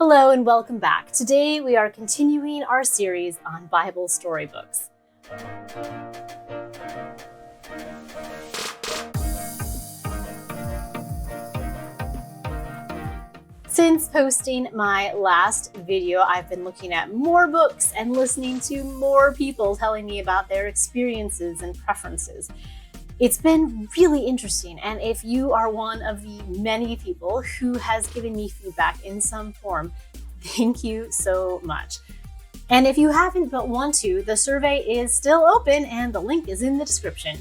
Hello and welcome back. Today we are continuing our series on Bible storybooks. Since posting my last video, I've been looking at more books and listening to more people telling me about their experiences and preferences. It's been really interesting, and if you are one of the many people who has given me feedback in some form, thank you so much. And if you haven't but want to, the survey is still open and the link is in the description.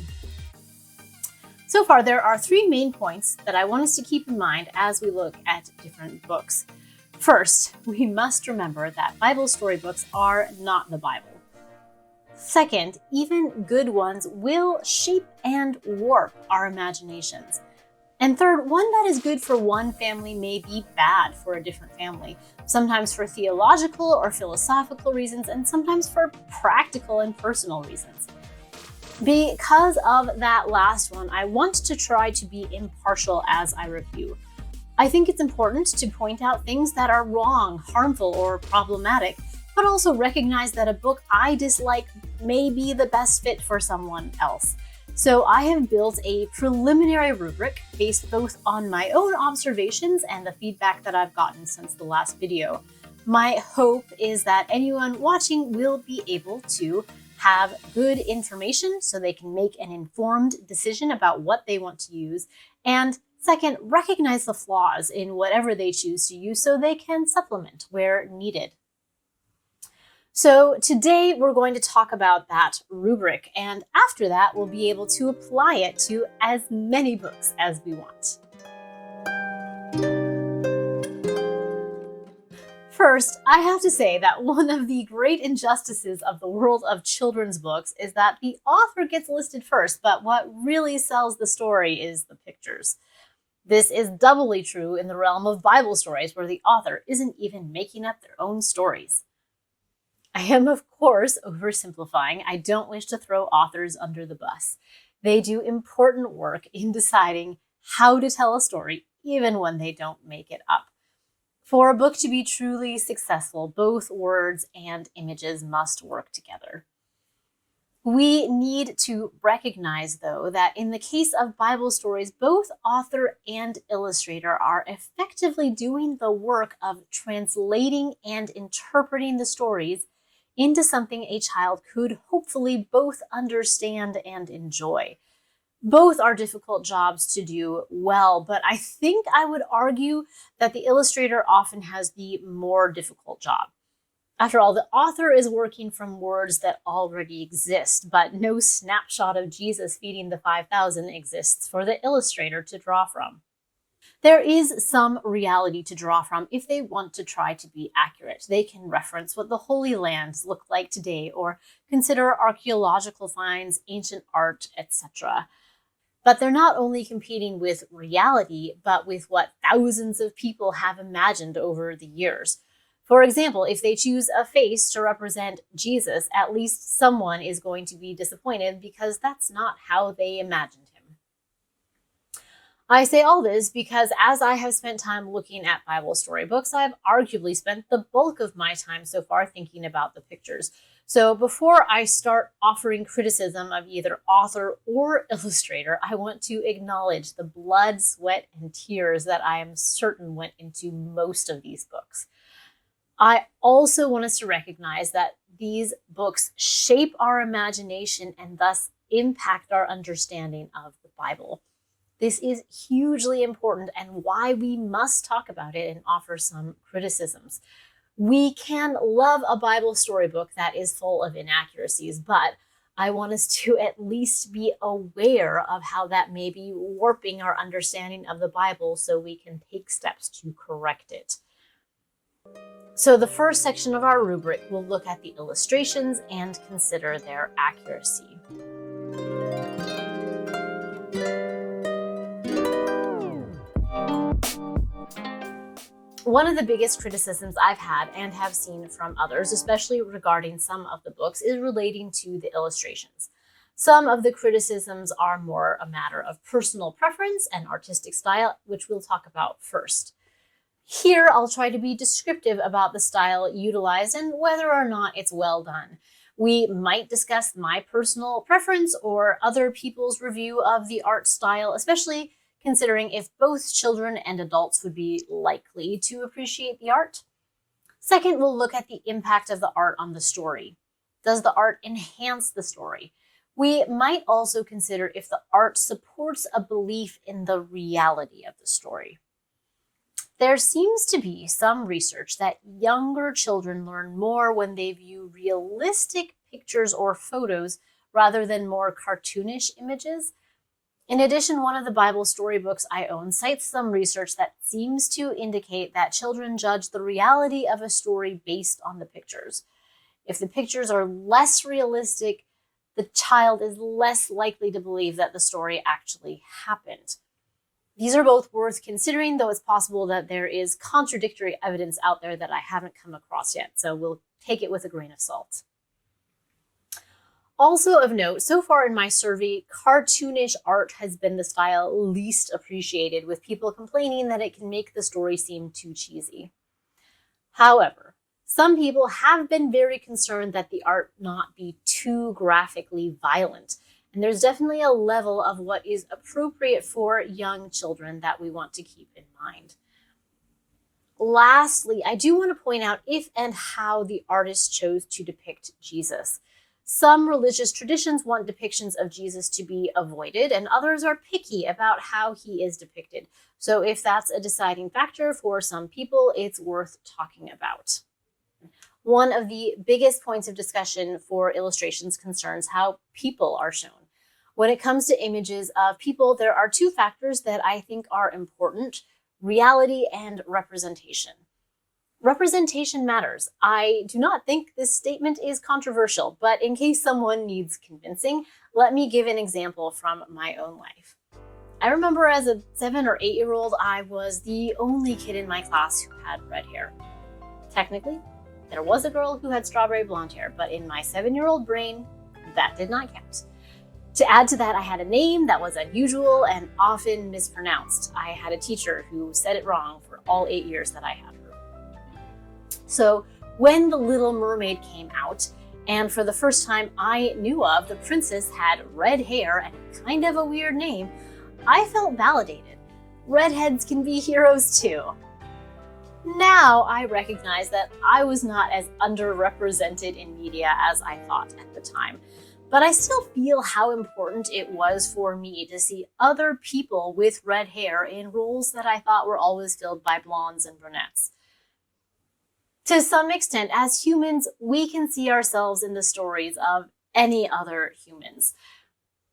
So far, there are three main points that I want us to keep in mind as we look at different books. First, we must remember that Bible storybooks are not the Bible. Second, even good ones will shape and warp our imaginations. And third, one that is good for one family may be bad for a different family, sometimes for theological or philosophical reasons, and sometimes for practical and personal reasons. Because of that last one, I want to try to be impartial as I review. I think it's important to point out things that are wrong, harmful, or problematic, but also recognize that a book I dislike may be the best fit for someone else. So I have built a preliminary rubric based both on my own observations and the feedback that I've gotten since the last video. My hope is that anyone watching will be able to have good information so they can make an informed decision about what they want to use, and second, recognize the flaws in whatever they choose to use so they can supplement where needed. So today we're going to talk about that rubric, and after that we'll be able to apply it to as many books as we want. First, I have to say that one of the great injustices of the world of children's books is that the author gets listed first, but what really sells the story is the pictures. This is doubly true in the realm of Bible stories, where the author isn't even making up their own stories. I am, of course, oversimplifying. I don't wish to throw authors under the bus. They do important work in deciding how to tell a story, even when they don't make it up. For a book to be truly successful, both words and images must work together. We need to recognize, though, that in the case of Bible stories, both author and illustrator are effectively doing the work of translating and interpreting the stories into something a child could hopefully both understand and enjoy. Both are difficult jobs to do well, but I think I would argue that the illustrator often has the more difficult job. After all, the author is working from words that already exist, but no snapshot of Jesus feeding the 5,000 exists for the illustrator to draw from. There is some reality to draw from if they want to try to be accurate. They can reference what the Holy Lands look like today, or consider archaeological finds, ancient art, etc. But they're not only competing with reality, but with what thousands of people have imagined over the years. For example, if they choose a face to represent Jesus, at least someone is going to be disappointed because that's not how they imagined him. I say all this because as I have spent time looking at Bible storybooks, I've arguably spent the bulk of my time so far thinking about the pictures. So before I start offering criticism of either author or illustrator, I want to acknowledge the blood, sweat, and tears that I am certain went into most of these books. I also want us to recognize that these books shape our imagination and thus impact our understanding of the Bible. This is hugely important and why we must talk about it and offer some criticisms. We can love a Bible storybook that is full of inaccuracies, but I want us to at least be aware of how that may be warping our understanding of the Bible so we can take steps to correct it. So the first section of our rubric will look at the illustrations and consider their accuracy. One of the biggest criticisms I've had and have seen from others, especially regarding some of the books, is relating to the illustrations. Some of the criticisms are more a matter of personal preference and artistic style, which we'll talk about first. Here, I'll try to be descriptive about the style utilized and whether or not it's well done. We might discuss my personal preference or other people's review of the art style, especially considering if both children and adults would be likely to appreciate the art. Second, we'll look at the impact of the art on the story. Does the art enhance the story? We might also consider if the art supports a belief in the reality of the story. There seems to be some research that younger children learn more when they view realistic pictures or photos rather than more cartoonish images. In addition, one of the Bible storybooks I own cites some research that seems to indicate that children judge the reality of a story based on the pictures. If the pictures are less realistic, the child is less likely to believe that the story actually happened. These are both worth considering, though it's possible that there is contradictory evidence out there that I haven't come across yet, so we'll take it with a grain of salt. Also of note, so far in my survey, cartoonish art has been the style least appreciated, with people complaining that it can make the story seem too cheesy. However, some people have been very concerned that the art not be too graphically violent. And there's definitely a level of what is appropriate for young children that we want to keep in mind. Lastly, I do want to point out if and how the artist chose to depict Jesus. Some religious traditions want depictions of Jesus to be avoided, and others are picky about how he is depicted. So if that's a deciding factor for some people, it's worth talking about. One of the biggest points of discussion for illustrations concerns how people are shown. When it comes to images of people, there are two factors that I think are important: reality and representation. Representation matters. I do not think this statement is controversial, but in case someone needs convincing, let me give an example from my own life. I remember as a 7 or 8-year-old, I was the only kid in my class who had red hair. Technically, there was a girl who had strawberry blonde hair, but in my 7-year-old brain, that did not count. To add to that, I had a name that was unusual and often mispronounced. I had a teacher who said it wrong for all 8 years that I had her. So when The Little Mermaid came out, and for the first time I knew of, the princess had red hair and kind of a weird name, I felt validated. Redheads can be heroes too. Now I recognize that I was not as underrepresented in media as I thought at the time. But I still feel how important it was for me to see other people with red hair in roles that I thought were always filled by blondes and brunettes. To some extent, as humans, we can see ourselves in the stories of any other humans.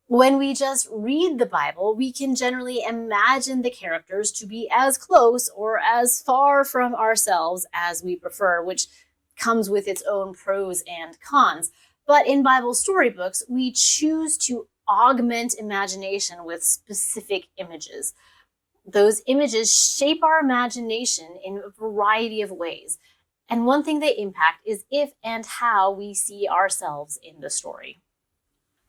When we just read the Bible, we can generally imagine the characters to be as close or as far from ourselves as we prefer, which comes with its own pros and cons. But in Bible storybooks, we choose to augment imagination with specific images. Those images shape our imagination in a variety of ways. And one thing they impact is if and how we see ourselves in the story.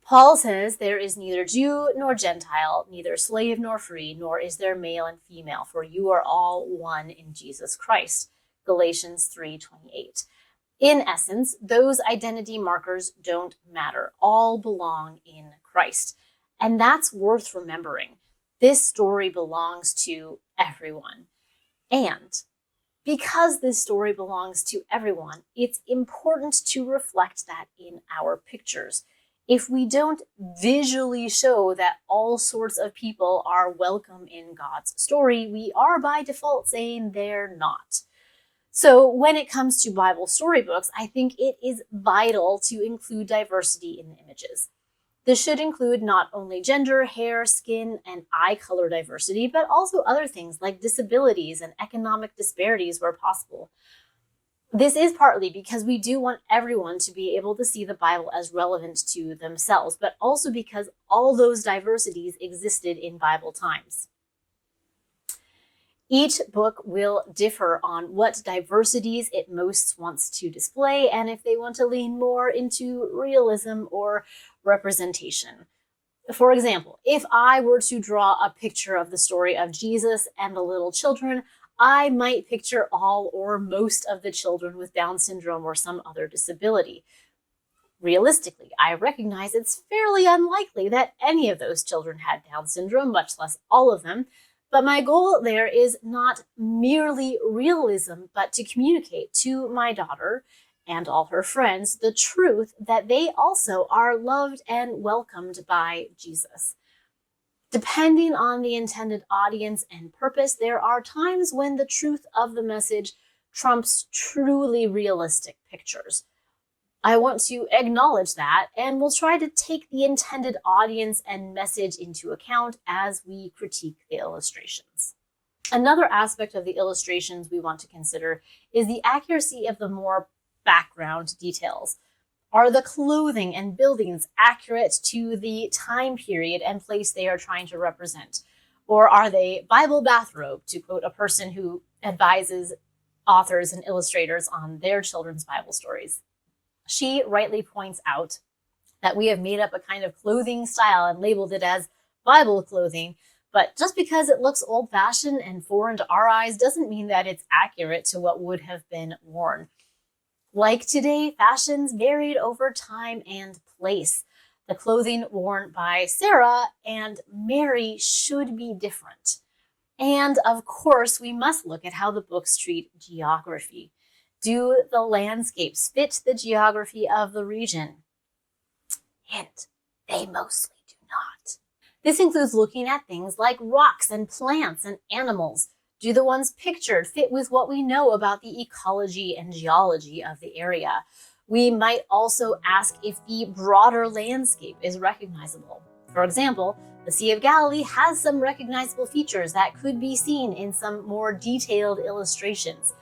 Paul says there is neither Jew nor Gentile, neither slave nor free, nor is there male and female, for you are all one in Jesus Christ. Galatians 3:28. In essence, those identity markers don't matter. All belong in Christ. And that's worth remembering. This story belongs to everyone. And because this story belongs to everyone, it's important to reflect that in our pictures. If we don't visually show that all sorts of people are welcome in God's story, we are by default saying they're not. So when it comes to Bible storybooks, I think it is vital to include diversity in the images. This should include not only gender, hair, skin, and eye color diversity, but also other things like disabilities and economic disparities where possible. This is partly because we do want everyone to be able to see the Bible as relevant to themselves, but also because all those diversities existed in Bible times. Each book will differ on what diversities it most wants to display and if they want to lean more into realism or representation. For example, if I were to draw a picture of the story of Jesus and the little children, I might picture all or most of the children with Down syndrome or some other disability. Realistically, I recognize it's fairly unlikely that any of those children had Down syndrome, much less all of them. But my goal there is not merely realism, but to communicate to my daughter and all her friends the truth that they also are loved and welcomed by Jesus. Depending on the intended audience and purpose, there are times when the truth of the message trumps truly realistic pictures. I want to acknowledge that, and we'll try to take the intended audience and message into account as we critique the illustrations. Another aspect of the illustrations we want to consider is the accuracy of the more background details. Are the clothing and buildings accurate to the time period and place they are trying to represent? Or are they Bible bathrobe, to quote a person who advises authors and illustrators on their children's Bible stories? She rightly points out that we have made up a kind of clothing style and labeled it as Bible clothing, but just because it looks old-fashioned and foreign to our eyes doesn't mean that it's accurate to what would have been worn. Like today, fashions varied over time and place. The clothing worn by Sarah and Mary should be different. And of course, we must look at how the books treat geography. Do the landscapes fit the geography of the region? Hint, they mostly do not. This includes looking at things like rocks and plants and animals. Do the ones pictured fit with what we know about the ecology and geology of the area? We might also ask if the broader landscape is recognizable. For example, the Sea of Galilee has some recognizable features that could be seen in some more detailed illustrations.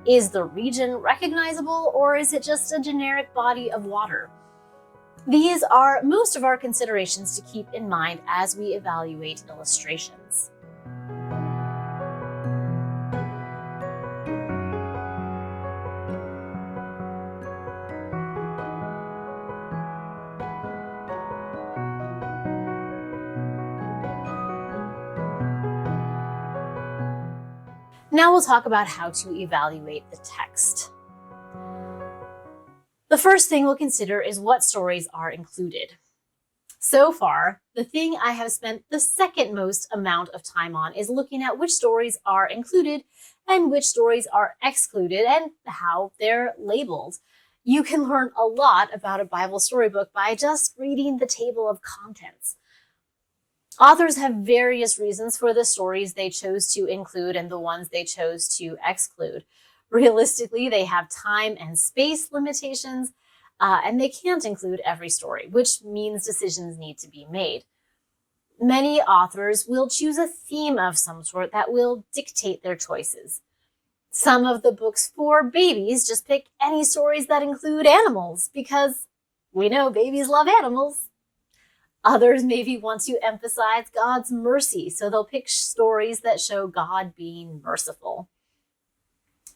Is the region recognizable, or is it just a generic body of water? These are most of our considerations to keep in mind as we evaluate illustrations. Now we'll talk about how to evaluate the text. The first thing we'll consider is what stories are included. So far, the thing I have spent the second most amount of time on is looking at which stories are included and which stories are excluded and how they're labeled. You can learn a lot about a Bible storybook by just reading the table of contents. Authors have various reasons for the stories they chose to include and the ones they chose to exclude. Realistically, they have time and space limitations, and they can't include every story, which means decisions need to be made. Many authors will choose a theme of some sort that will dictate their choices. Some of the books for babies just pick any stories that include animals because we know babies love animals. Others maybe want to emphasize God's mercy, so they'll pick stories that show God being merciful.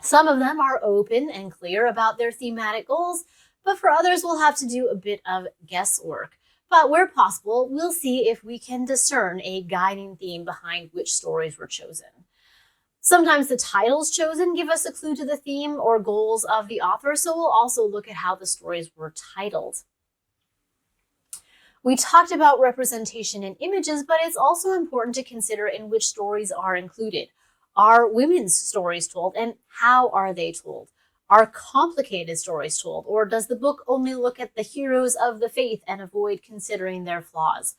Some of them are open and clear about their thematic goals, but for others we'll have to do a bit of guesswork. But where possible, we'll see if we can discern a guiding theme behind which stories were chosen. Sometimes the titles chosen give us a clue to the theme or goals of the author, so we'll also look at how the stories were titled. We talked about representation in images, but it's also important to consider in which stories are included. Are women's stories told, and how are they told? Are complicated stories told, or does the book only look at the heroes of the faith and avoid considering their flaws?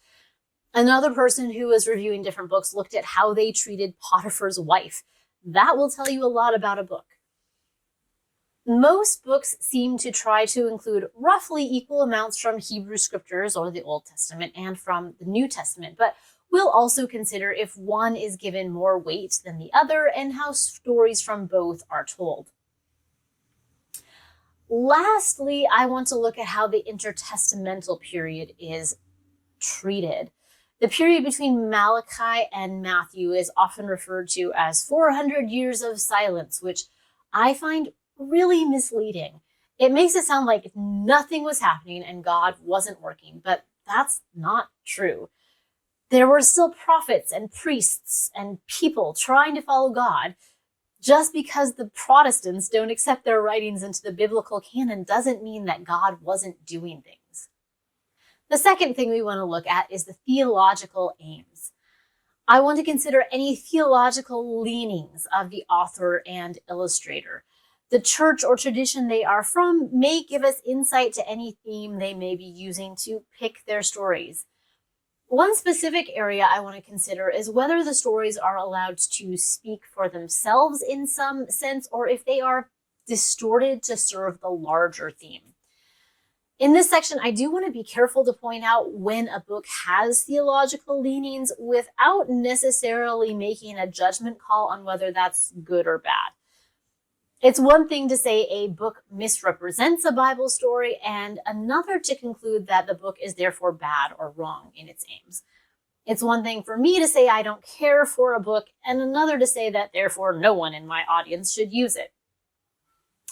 Another person who was reviewing different books looked at how they treated Potiphar's wife. That will tell you a lot about a book. Most books seem to try to include roughly equal amounts from Hebrew scriptures or the Old Testament and from the New Testament, but we'll also consider if one is given more weight than the other and how stories from both are told. Lastly, I want to look at how the intertestamental period is treated. The period between Malachi and Matthew is often referred to as 400 years of silence, which I find really misleading. It makes it sound like nothing was happening and God wasn't working, but that's not true. There were still prophets and priests and people trying to follow God. Just because the Protestants don't accept their writings into the biblical canon doesn't mean that God wasn't doing things. The second thing we want to look at is the theological aims. I want to consider any theological leanings of the author and illustrator. The church or tradition they are from may give us insight to any theme they may be using to pick their stories. One specific area I want to consider is whether the stories are allowed to speak for themselves in some sense, or if they are distorted to serve the larger theme. In this section, I do want to be careful to point out when a book has theological leanings without necessarily making a judgment call on whether that's good or bad. It's one thing to say a book misrepresents a Bible story, and another to conclude that the book is therefore bad or wrong in its aims. It's one thing for me to say I don't care for a book, and another to say that therefore no one in my audience should use it.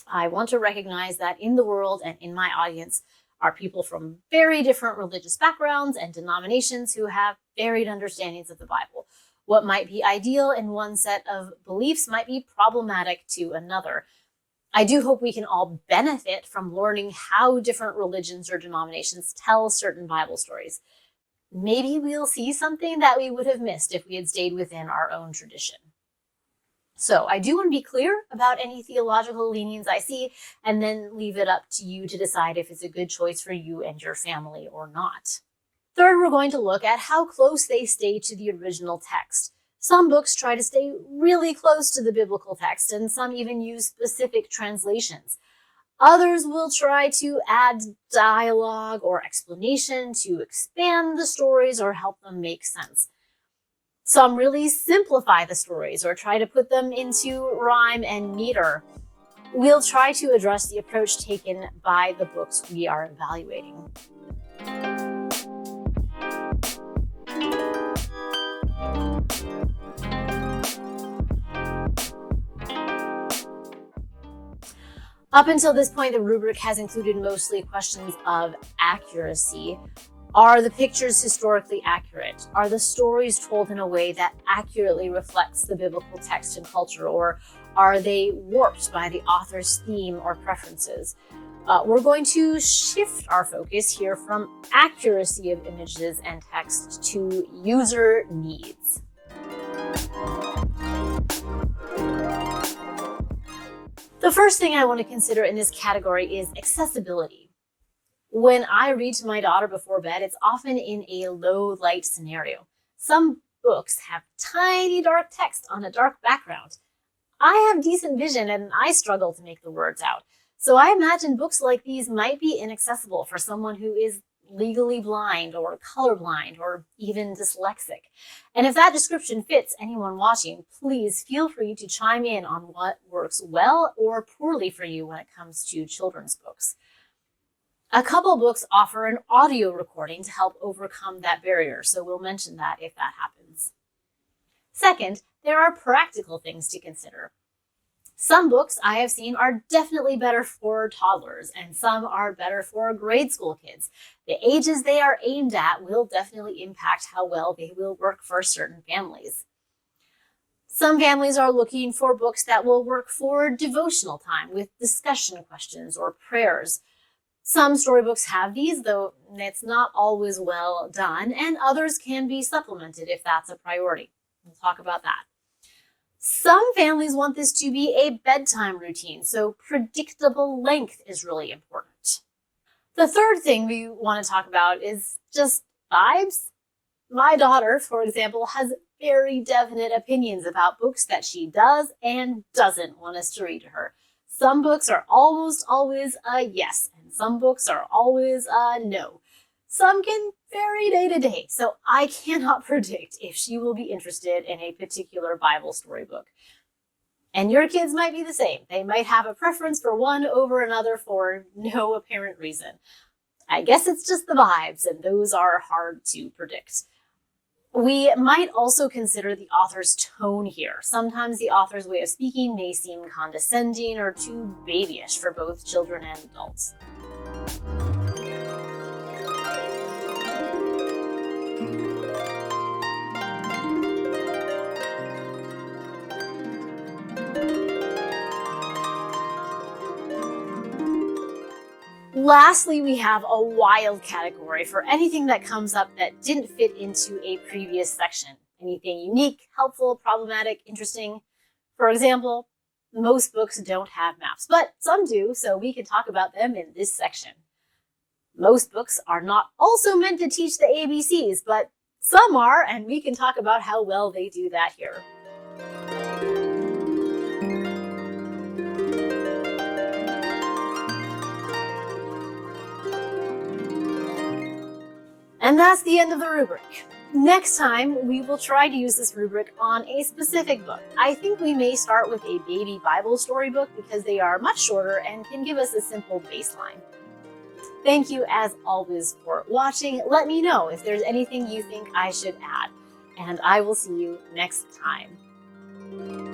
I want to recognize that in the world and in my audience are people from very different religious backgrounds and denominations who have varied understandings of the Bible. What might be ideal in one set of beliefs might be problematic to another. I do hope we can all benefit from learning how different religions or denominations tell certain Bible stories. Maybe we'll see something that we would have missed if we had stayed within our own tradition. So I do want to be clear about any theological leanings I see, and then leave it up to you to decide if it's a good choice for you and your family or not. Third, we're going to look at how close they stay to the original text. Some books try to stay really close to the biblical text, and some even use specific translations. Others will try to add dialogue or explanation to expand the stories or help them make sense. Some really simplify the stories or try to put them into rhyme and meter. We'll try to address the approach taken by the books we are evaluating. Up until this point, the rubric has included mostly questions of accuracy. Are the pictures historically accurate? Are the stories told in a way that accurately reflects the biblical text and culture, or are they warped by the author's theme or preferences? We're going to shift our focus here from accuracy of images and text to user needs. The first thing I want to consider in this category is accessibility. When I read to my daughter before bed, it's often in a low light scenario. Some books have tiny dark text on a dark background. I have decent vision and I struggle to make the words out. So I imagine books like these might be inaccessible for someone who is legally blind or colorblind or even dyslexic. And if that description fits anyone watching, please feel free to chime in on what works well or poorly for you when it comes to children's books. A couple books offer an audio recording to help overcome that barrier, so we'll mention that if that happens. Second, there are practical things to consider. Some books I have seen are definitely better for toddlers, and some are better for grade school kids. The ages they are aimed at will definitely impact how well they will work for certain families. Some families are looking for books that will work for devotional time with discussion questions or prayers. Some storybooks have these, though it's not always well done, and others can be supplemented if that's a priority. We'll talk about that. Some families want this to be a bedtime routine, so predictable length is really important. The third thing we want to talk about is just vibes. My daughter, for example, has very definite opinions about books that she does and doesn't want us to read to her. Some books are almost always a yes, and some books are always a no. Some can vary day to day, so I cannot predict if she will be interested in a particular Bible storybook. And your kids might be the same. They might have a preference for one over another for no apparent reason. I guess it's just the vibes, and those are hard to predict. We might also consider the author's tone here. Sometimes the author's way of speaking may seem condescending or too babyish for both children and adults. Lastly, we have a wild category for anything that comes up that didn't fit into a previous section. Anything unique, helpful, problematic, interesting. For example, most books don't have maps, but some do, so we can talk about them in this section. Most books are not also meant to teach the ABCs, but some are, and we can talk about how well they do that here. And that's the end of the rubric. Next time, we will try to use this rubric on a specific book. I think we may start with a baby Bible storybook because they are much shorter and can give us a simple baseline. Thank you, as always, for watching. Let me know if there's anything you think I should add, and I will see you next time.